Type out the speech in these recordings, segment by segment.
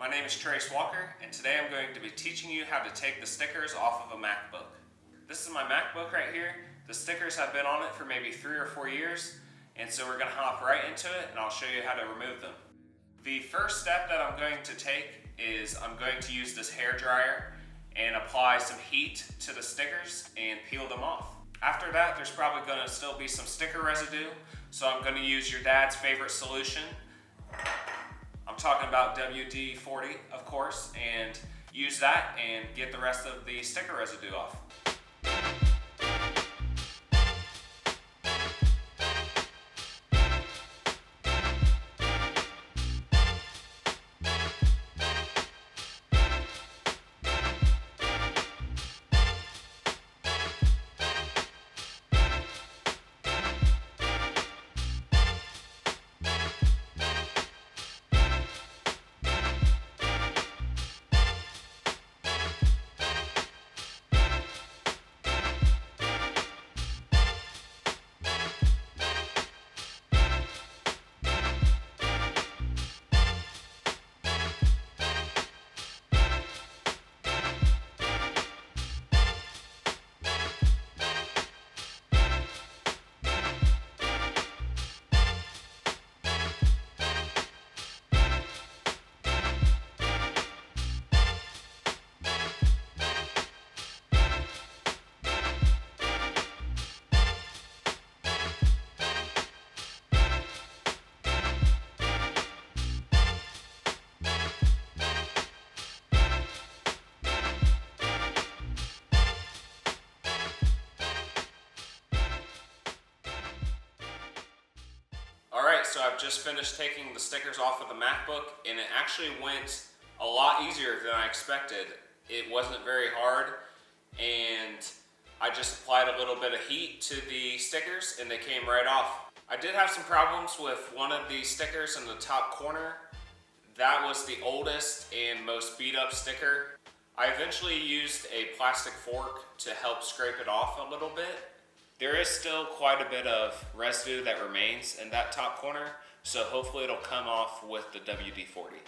My name is Trace Walker, and today I'm going to be teaching you how to take the stickers off of a MacBook. This is my MacBook right here. The stickers have been on it for maybe 3 or 4 years, and so we're going to hop right into it and I'll show you how to remove them. The first step that I'm going to take is I'm going to use this hair dryer and apply some heat to the stickers and peel them off. After that, there's probably going to still be some sticker residue, so I'm going to use your dad's favorite solution. I'm talking about WD-40, of course, and use that and get the rest of the sticker residue off. Alright, so I've just finished taking the stickers off of the MacBook, and it actually went a lot easier than I expected. It wasn't very hard, and I just applied a little bit of heat to the stickers and they came right off. I did have some problems with one of the stickers in the top corner. That was the oldest and most beat up sticker. I eventually used a plastic fork to help scrape it off a little bit. There is still quite a bit of residue that remains in that top corner, so hopefully it'll come off with the WD-40.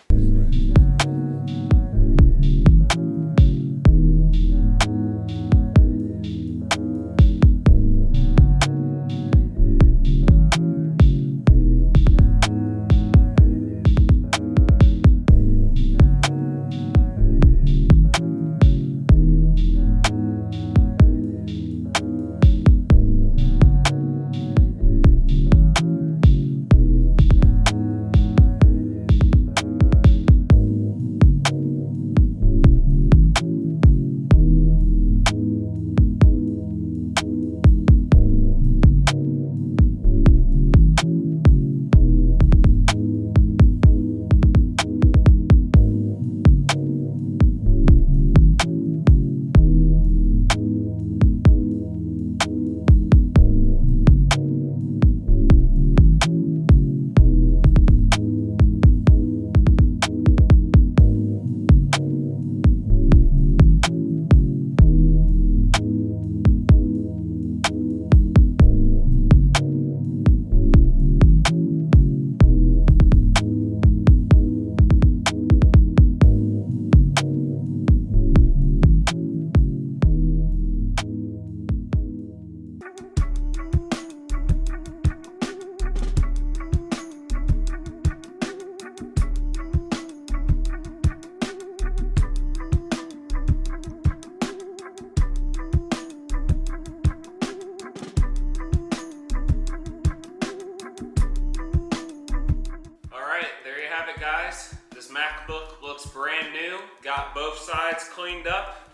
Guys, this MacBook looks brand new. Got both sides cleaned up,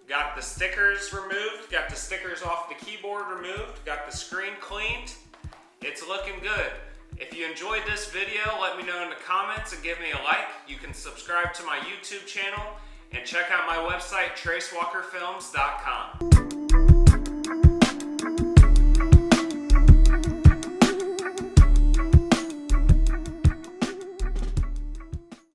got the stickers removed, got the stickers off the keyboard removed, got the screen cleaned. It's looking good. If you enjoyed this video, let me know in the comments and give me a like. You can subscribe to my YouTube channel and check out my website, tracewalkerfilms.com.